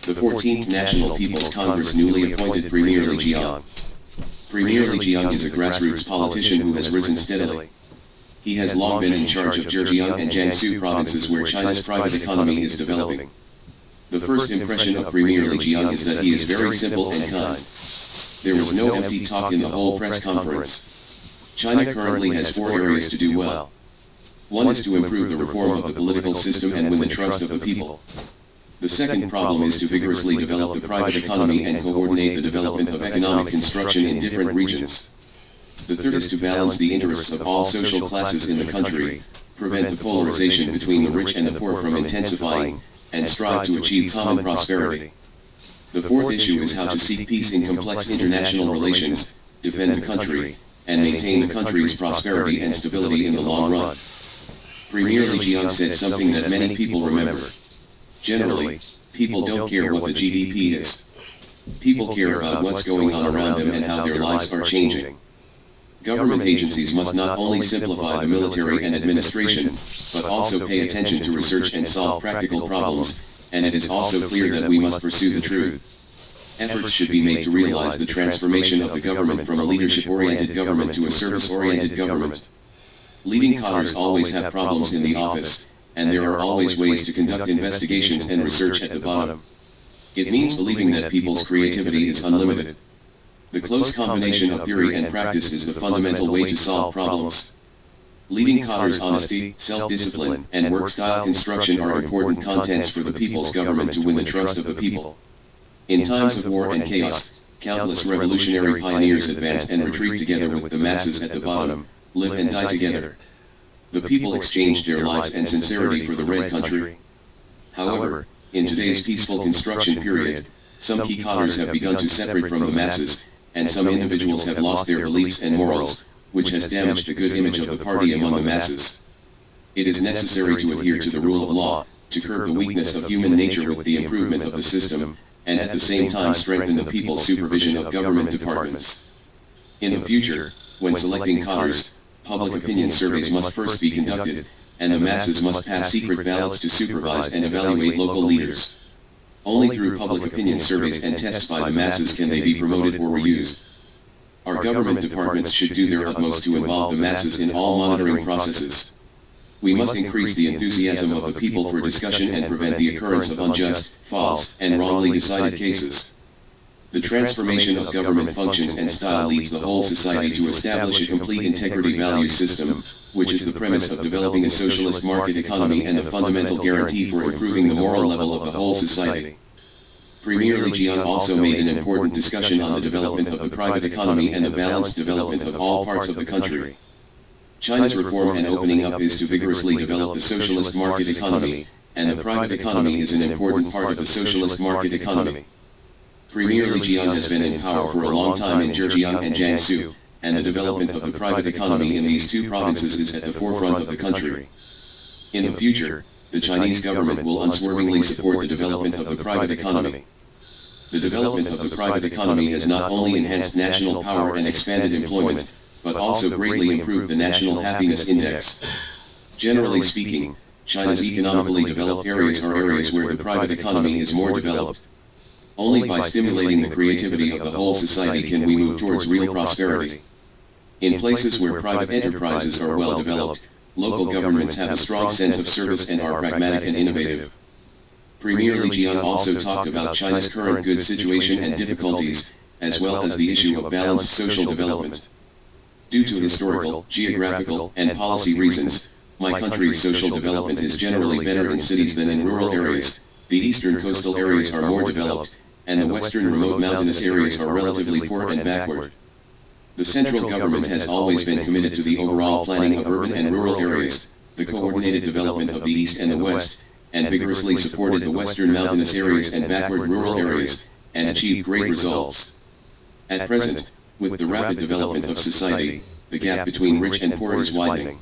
The 14th National People's Congress newly appointed Premier Li Qiang. Premier Li Qiang is a grassroots politician who has risen steadily. He has long been in charge of Zhejiang and Jiangsu provinces where China's private economy is developing. The first impression of Premier Li Qiang is that he is very simple and kind. There was no empty talk in the whole press conference. China currently has 4 areas to do well. One is to improve the reform of the political system and win the trust of the people. The second problem is to vigorously develop the private economy and coordinate the development of economic construction in different regions. The third is to balance the interests of all social classes in the country, prevent the polarization between the rich and the poor from intensifying, and strive to achieve common prosperity. The fourth issue is how to seek peace in complex international relations, defend the country, and maintain the country's prosperity and stability in the long run. Premier Li Qiang said something that many people remember. Generally, people don't care what the GDP is. People care about what's going on around them and how their lives are changing. Government agencies must not only simplify the military and administration, but also pay attention to research and solve practical problems, and it is also clear that we must pursue the truth. Efforts should be made to realize the transformation of the government from a leadership-oriented government to a service-oriented government. Leading cadres always have problems in the office, and there are always ways to conduct investigations and research at the bottom. It means believing that people's creativity is unlimited. The close combination of theory and practice is the fundamental way to solve problems. Leading cadres' honesty, self-discipline, and work-style construction are important contents for the people's government to win the trust of the people. In times of war and chaos, countless revolutionary pioneers advance and retreat together with the masses at the bottom, live and die together. The people exchanged their lives and sincerity for the Red Country. However, in today's peaceful construction period, some key cadres have begun to separate from the masses, and some individuals have lost their beliefs and morals, which has damaged the good image of the party among the masses. It is necessary to adhere to the rule of law, to curb the weakness of human nature with the improvement of the system, and at the same time strengthen the people's supervision of government departments. In the future, when selecting cadres, public opinion surveys must first be conducted, and the masses must pass secret ballots to supervise and evaluate local leaders. Only through public opinion surveys and tests by the masses can they be promoted or reused. Our government departments should do their utmost to involve the masses in all monitoring processes. We must increase the enthusiasm of the people for discussion and prevent the occurrence of unjust, false, and wrongly decided cases. The transformation of government functions and style leads the whole society to establish a complete integrity value system, which is the premise of developing a socialist market economy and the fundamental guarantee for improving the moral level of the whole society. Premier Li Qiang also made an important discussion on the development of the private economy and the balanced development of all parts of the country. China's reform and opening up is to vigorously develop the socialist market economy, and the private economy is an important part of the socialist market economy. Premier Li Qiang has been in power for a long time in Zhejiang and Jiangsu, and the development of the private economy in these 2 provinces is at the forefront of the country. In the future, the Chinese government will unswervingly support the development of the private economy. The development of the private economy has not only enhanced national power and expanded employment, but also greatly improved the National Happiness Index. Generally speaking, China's economically developed areas are areas where the private economy is more developed. Only by stimulating the creativity of the whole society can we move towards real prosperity. In places where private enterprises are well developed, local governments have a strong sense of service and are pragmatic and innovative. Premier Li Qiang also talked about China's current good situation and difficulties, as well as the issue of balanced social development. Due to historical, geographical, and policy reasons, my country's social development is generally better in cities than in rural areas. The eastern coastal areas are more developed, and the western remote mountainous areas are relatively poor and backward. The central government has always been committed to the overall planning of urban and rural areas, the coordinated development of the east and the west, and vigorously supported the western mountainous areas and backward rural areas, and achieved great results. At present, with the rapid development of society, the gap between rich and poor is widening.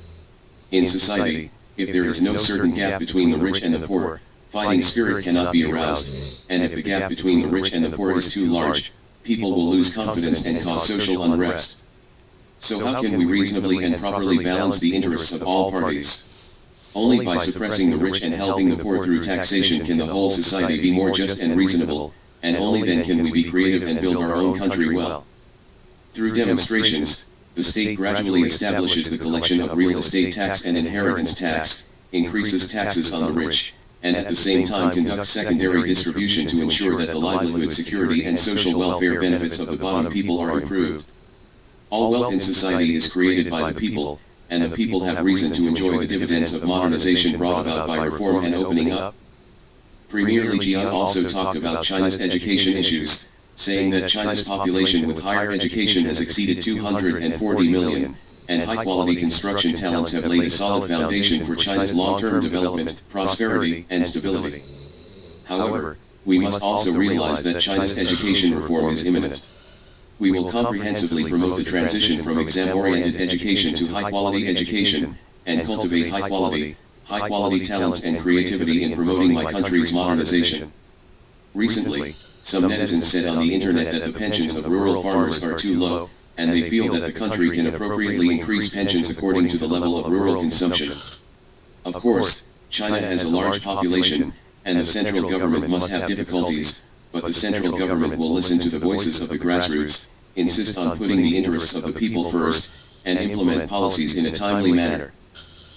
In society, if there is no certain gap between the rich and the poor, fighting spirit cannot be aroused, and if the gap between the rich and the poor is too large, people will lose confidence and cause social unrest. So how can we reasonably and properly balance the interests of all parties? Only by suppressing the rich and helping the poor through taxation can the whole society be more just and reasonable, and only then can we be creative and build our own country well. Through demonstrations, the state gradually establishes the collection of real estate tax and inheritance tax, increases taxes on the rich, and at the same time conducts secondary distribution to ensure that the livelihood security and social welfare benefits of the bottom people are improved. All wealth in society is created by the people, and the people have reason to enjoy the dividends of modernization brought about by reform and opening up. Premier Li Qiang also talked about China's education issues, saying that China's population with higher education has exceeded 240 million, and high-quality construction talents have laid a solid foundation for China's long-term development, prosperity, and stability. However, we must also realize that China's education reform is imminent. We will comprehensively promote the transition from exam-oriented education to high-quality education, and cultivate high-quality talents and creativity in promoting my country's modernization. Recently, some netizens said on the internet that the pensions of rural farmers are too low, and they feel that the country can appropriately increase pensions according to the level of rural consumption. Of course, China has a large population, and the central government must have difficulties, but the central government will listen to the voices of the grassroots, insist on putting the interests of the people first, and implement policies in a timely manner.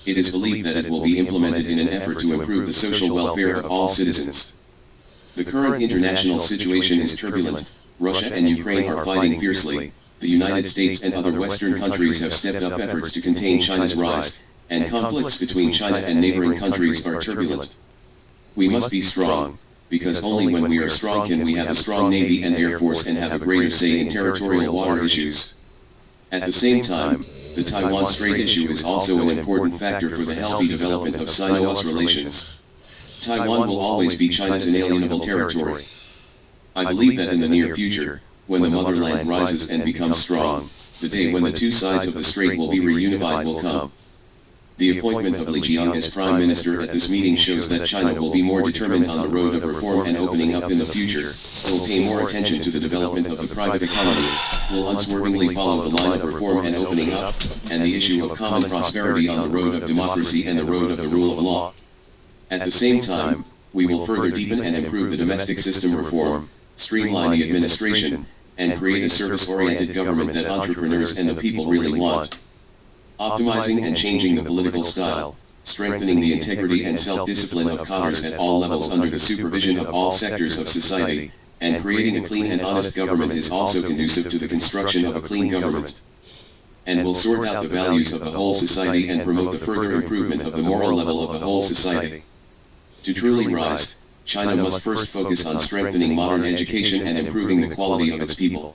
It is believed that it will be implemented in an effort to improve the social welfare of all citizens. The current international situation is turbulent. Russia and Ukraine are fighting fiercely. The United States and other Western countries have stepped up efforts to contain China's rise, and conflicts between China and neighboring countries are turbulent. We must be strong, because only when we are strong can we have a strong Navy and Air Force and have a greater say in territorial water issues. At the same time, the Taiwan Strait issue is also an important factor for the healthy development of Sino-US relations. Taiwan will always be China's inalienable territory. I believe that in the near future, when the motherland rises and becomes strong, the day when the two sides of the strait will be reunified will come. The appointment of Li Qiang as Prime Minister at this meeting shows that China will be more determined on the road of reform and opening up in the future, will pay more attention to the development of the private economy, will unswervingly follow the line of reform and opening up, and the issue of common prosperity on the road of democracy and the road of the rule of law. At the same time, we will further deepen and improve the domestic system reform, streamline the administration, and create a service-oriented government that entrepreneurs and the people really want. Optimizing and changing the political style, strengthening the integrity and self-discipline of cadres at all levels under the supervision of all sectors of society, and creating a clean and honest government is also conducive to the construction of a clean government. And will sort out the values of the whole society and promote the further improvement of the moral level of the whole society. To truly rise, China must first focus on strengthening modern education and improving the quality of its people.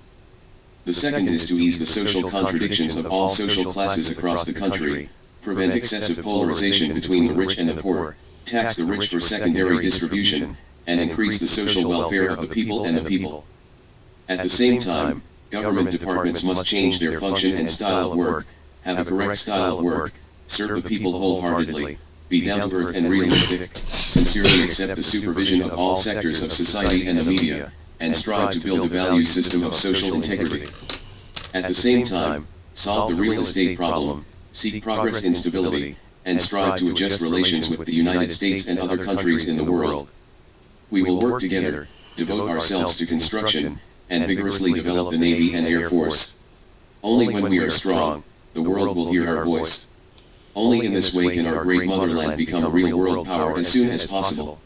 The second is to ease the social contradictions of all social classes across the country, prevent excessive polarization between the rich and the poor, tax the rich for secondary distribution, and increase the social welfare of the people and the people. At the same time, government departments must change their function and style of work, have a correct style of work, serve the people wholeheartedly, be down-to-earth and realistic, sincerely accept the supervision of all sectors of society and the media, and strive to build a value system of social integrity. At the same time, solve the real estate problem, seek progress in stability, and strive to adjust relations with the United States and other countries in the world. We will work together, devote ourselves to construction, and vigorously develop the Navy and Air Force. Only when we are strong, the world will hear our voice. Only in this way can our great motherland become a real world power as soon as possible.